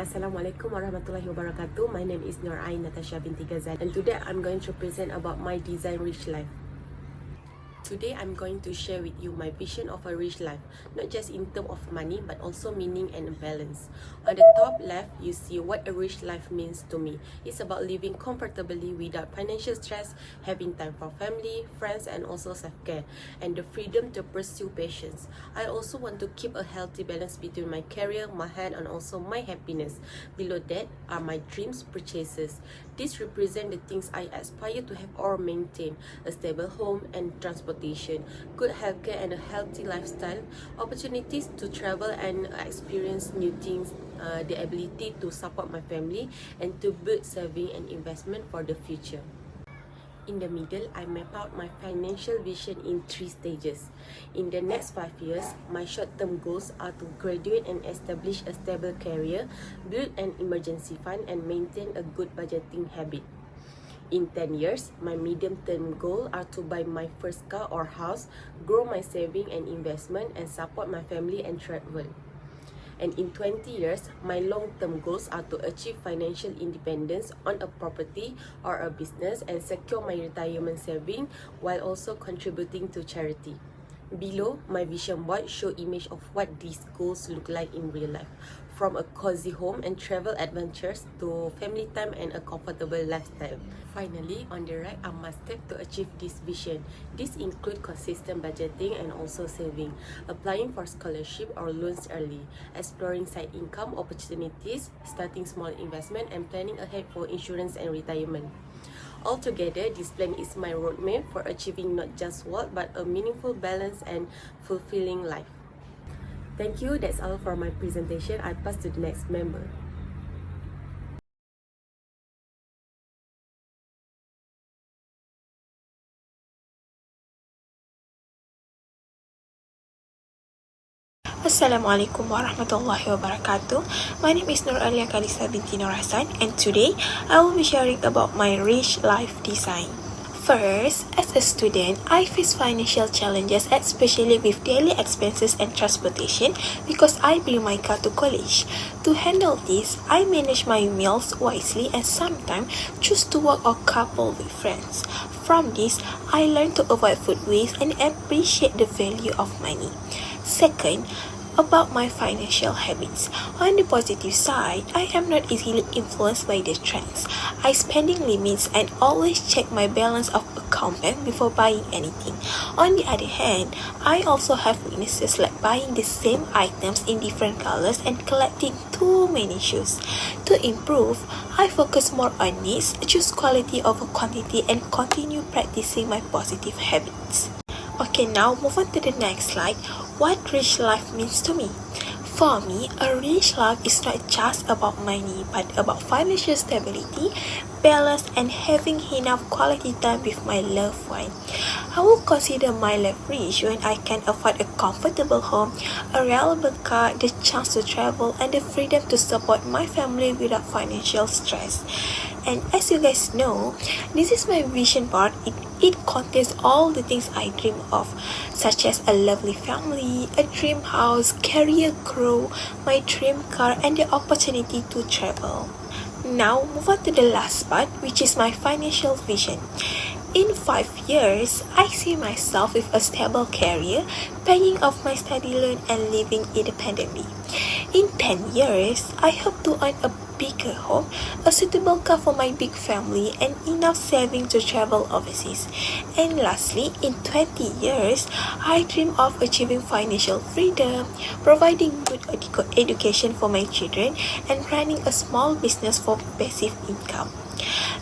Assalamualaikum warahmatullahi wabarakatuh. My name is NATASHA Binti GHAZALI, and today I'm going to present about my design rich life. Today I'm going to share with you my vision of a rich life, not just in terms of money but also meaning and balance. On the top left, you see what a rich life means to me. It's about living comfortably without financial stress, having time for family, friends and also self-care, and the freedom to pursue passions. I also want to keep a healthy balance between my career, my health and also my happiness. Below that are my dreams purchases. These represent the things I aspire to have or maintain: a stable home and transportation, good healthcare and a healthy lifestyle, opportunities to travel and experience new things, the ability to support my family, and to build saving and investment for the future. In the middle, I map out my financial vision in 3 stages. In the next 5 years, my short-term goals are to graduate and establish a stable career, build an emergency fund, and maintain a good budgeting habit. In 10 years, my medium-term goals are to buy my first car or house, grow my saving and investment, and support my family and travel. And in 20 years, my long-term goals are to achieve financial independence on a property or a business and secure my retirement saving while also contributing to charity. Below, my vision board show image of what these goals look like in real life, from a cozy home and travel adventures to family time and a comfortable lifestyle. Finally, on the right are my steps to achieve this vision. These include consistent budgeting and also saving, applying for scholarship or loans early, exploring side income opportunities, starting small investment, and planning ahead for insurance and retirement. Altogether, this plan is my roadmap for achieving not just wealth but a meaningful, balanced and fulfilling life. Thank you. That's all for my presentation. I pass to the next member. Assalamualaikum warahmatullahi wabarakatuh. My name is Nurul KHALISA binti NORASAN, and today I will be sharing about my rich life design. First, as a student, I face financial challenges, especially with daily expenses and transportation because I bring my car to college. To handle this, I manage my meals wisely and sometimes choose to work or couple with friends. From this, I learn to avoid food waste and appreciate the value of money. Second, about my financial habits. On the positive side, I am not easily influenced by the trends. I spending limits and always check my balance of account before buying anything. On the other hand, I also have weaknesses like buying the same items in different colors and collecting too many shoes. To improve, I focus more on needs, choose quality over quantity, and continue practicing my positive habits. Okay, now move on to the next slide. What rich life means to me. For me, a rich life is not just about money, but about financial stability, balance, and having enough quality time with my loved one. I will consider my life rich when I can afford a comfortable home, a reliable car, the chance to travel, and the freedom to support my family without financial stress. And as you guys know, this is my vision board. It contains all the things I dream of, such as a lovely family, a dream house, career growth, my dream car, and the opportunity to travel. Now, move on to the last part, which is my financial vision. In 5 years, I see myself with a stable career, paying off my study loan and living independently. In 10 years, I hope to own a bigger home, a suitable car for my big family, and enough saving to travel overseas. And lastly, in 20 years, I dream of achieving financial freedom, providing good education for my children, and running a small business for passive income.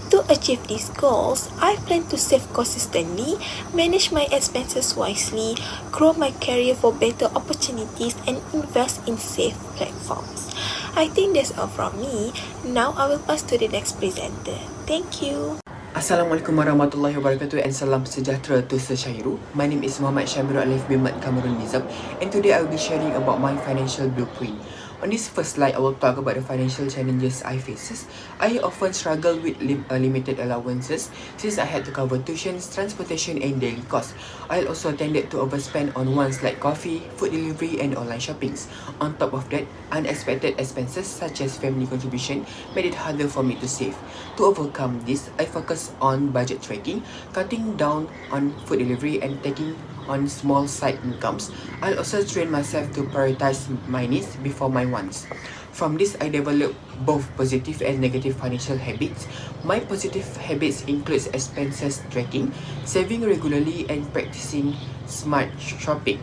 To achieve these goals, I plan to save consistently, manage my expenses wisely, grow my career for better opportunities, and invest in safe platforms. I think that's all from me. Now I will pass to the next presenter. Thank you. Assalamualaikum warahmatullahi wabarakatuh and salam sejahtera to SYAHMIRUL. My name is SYAHMIRUL ALIFF bin KAMARULNIZAM, and today I will be sharing about my financial blueprint. On this first slide, I will talk about the financial challenges I faces. I often struggle with limited allowances since I had to cover tuitions, transportation and daily costs. I also tended to overspend on wants like coffee, food delivery and online shoppings. On top of that, unexpected expenses such as family contribution made it harder for me to save. To overcome this, I focus on budget tracking, cutting down on food delivery and taking on small side incomes. I'll also train myself to prioritize my needs before my wants. From this, I develop both positive and negative financial habits. My positive habits include expenses tracking, saving regularly and practicing smart shopping.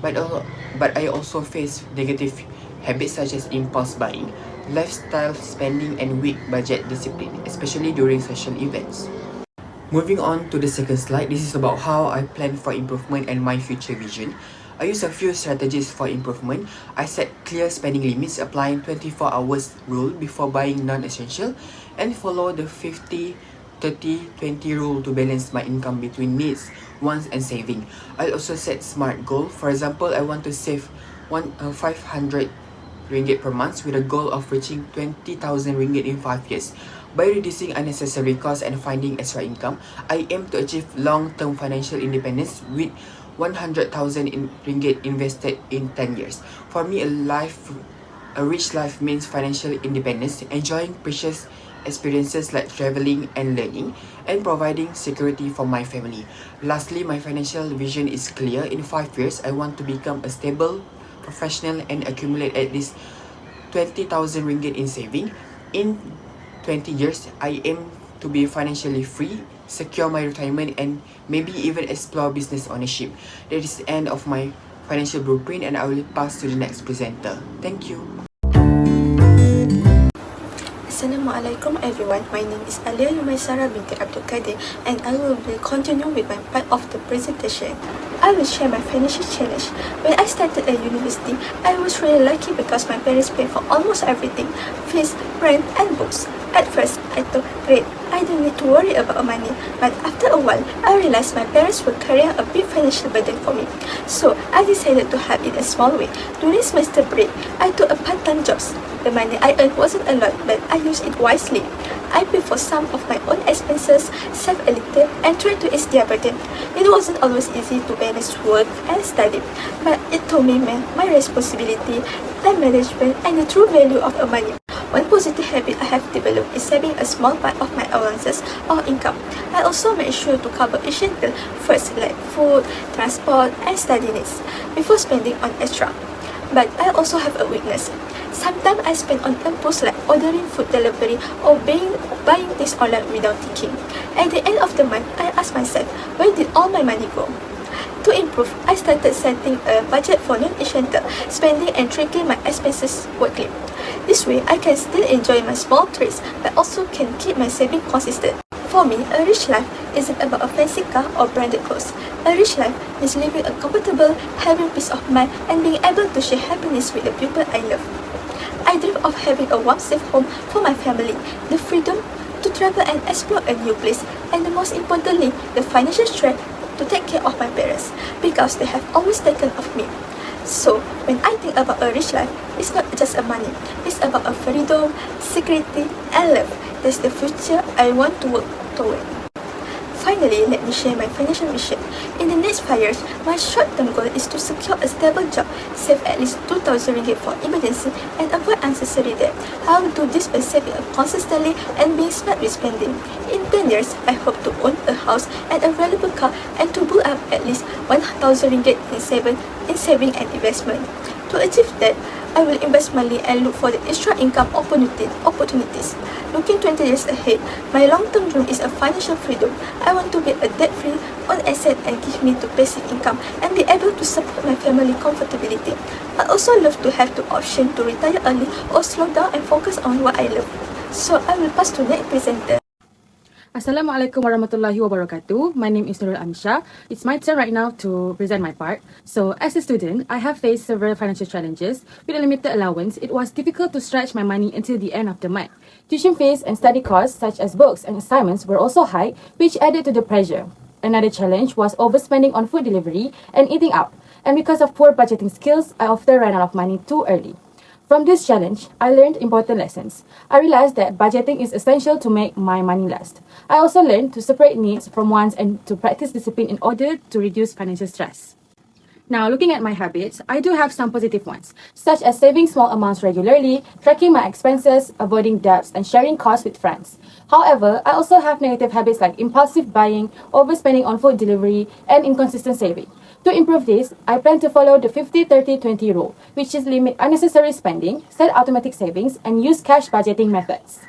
But I also face negative habits such as impulse buying, lifestyle spending and weak budget discipline, especially during social events. Moving on to the second slide, this is about how I plan for improvement and my future vision. I use a few strategies for improvement. I set clear spending limits, applying 24 hours rule before buying non-essential, and follow the 50-30-20 rule to balance my income between needs, wants and saving. I also set smart goals. For example, I want to save 500 ringgit per month with a goal of reaching 20,000 ringgit in 5 years. By reducing unnecessary costs and finding extra income, I aim to achieve long-term financial independence with 100,000 ringgit invested in 10 years. For me, a rich life means financial independence, enjoying precious experiences like traveling and learning, and providing security for my family. Lastly, my financial vision is clear. In 5 years, I want to become a stable professional and accumulate at least 20,000 ringgit in saving. In 20 years, I aim to be financially free, secure my retirement, and maybe even explore business ownership. That is the end of my financial blueprint, and I will pass to the next presenter. Thank you. Assalamualaikum everyone, my name is ALIAA NURMAISARAH binti Abdul Kadir and I will be continuing with my part of the presentation. I will share my financial challenge. When I started at university, I was really lucky because my parents paid for almost everything, fees, rent and books. At first, I thought, great, I don't need to worry about money. But after a while, I realized my parents were carrying a big financial burden for me. So I decided to help in a small way. During semester break, I took a part-time jobs. The money I earned wasn't a lot, but I used it wisely. I paid for some of my own expenses, saved a little, and tried to ease their burden. It wasn't always easy to balance work and study, but it taught me my responsibility, time management, and the true value of money. One positive habit I have developed is saving a small part of my allowances or income. I also make sure to cover essential first, like food, transport, and study needs, before spending on extra. But I also have a weakness. Sometimes I spend on impulse like ordering food delivery or buying things online without thinking. At the end of the month, I ask myself, where did all my money go? To improve, I started setting a budget for non-essential spending and tracking my expenses weekly. This way, I can still enjoy my small treats but also can keep my saving consistent. For me, a rich life isn't about a fancy car or branded clothes. A rich life is living a comfortable, having peace of mind and being able to share happiness with the people I love. I dream of having a warm, safe home for my family, the freedom to travel and explore a new place, and the most importantly, the financial strength to take care of my parents, because they have always taken of me. So, when I think about a rich life, it's not just a money, it's about a freedom, security, and love. That's the future I want to work toward. Finally, let me share my financial vision. In the next 5 years, my short-term goal is to secure a stable job, save at least 2,000 ringgit for emergency, and avoid unnecessary debt. I will do this by saving consistently and being smart with spending. In 10 years, I hope to own a house and a valuable car and to build up at least 1,000 ringgit in saving and investment. To achieve that, I will invest money and look for the extra income opportunities. Looking 20 years ahead, my long-term dream is a financial freedom. I want to be a debt-free, own asset and give me the passive income and be able to support my family comfortability. I also love to have the option to retire early or slow down and focus on what I love. So I will pass to next presenter. Assalamualaikum warahmatullahi wabarakatuh. My name is Nurul Amiesya. It's my turn right now to present my part. So, as a student, I have faced several financial challenges. With a limited allowance, it was difficult to stretch my money until the end of the month. Tuition fees and study costs, such as books and assignments, were also high, which added to the pressure. Another challenge was overspending on food delivery and eating out. And because of poor budgeting skills, I often ran out of money too early. From this challenge, I learned important lessons. I realized that budgeting is essential to make my money last. I also learned to separate needs from wants and to practice discipline in order to reduce financial stress. Now, looking at my habits, I do have some positive ones, such as saving small amounts regularly, tracking my expenses, avoiding debts, and sharing costs with friends. However, I also have negative habits like impulsive buying, overspending on food delivery, and inconsistent saving. To improve this, I plan to follow the 50-30-20 rule, which is limit unnecessary spending, set automatic savings, and use cash budgeting methods.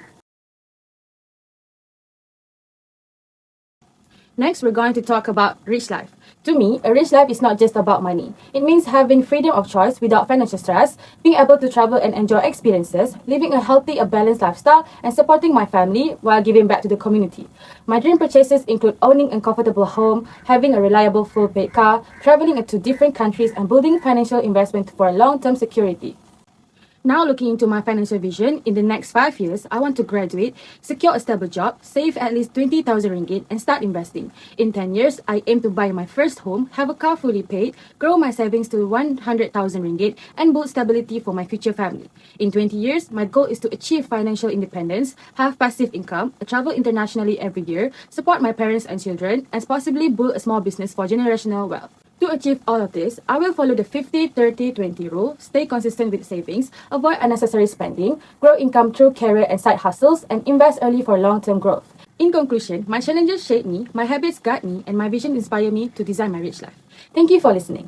Next, we're going to talk about rich life. To me, a rich life is not just about money. It means having freedom of choice without financial stress, being able to travel and enjoy experiences, living a healthy, balanced lifestyle, and supporting my family while giving back to the community. My dream purchases include owning a comfortable home, having a reliable full-paid car, traveling to different countries, and building financial investment for long-term security. Now looking into my financial vision, in the next 5 years, I want to graduate, secure a stable job, save at least 20,000 ringgit and start investing. In 10 years, I aim to buy my first home, have a car fully paid, grow my savings to 100,000 ringgit and build stability for my future family. In 20 years, my goal is to achieve financial independence, have passive income, travel internationally every year, support my parents and children, and possibly build a small business for generational wealth. To achieve all of this, I will follow the 50-30-20 rule, stay consistent with savings, avoid unnecessary spending, grow income through career and side hustles, and invest early for long-term growth. In conclusion, my challenges shape me, my habits guide me, and my vision inspire me to design my rich life. Thank you for listening.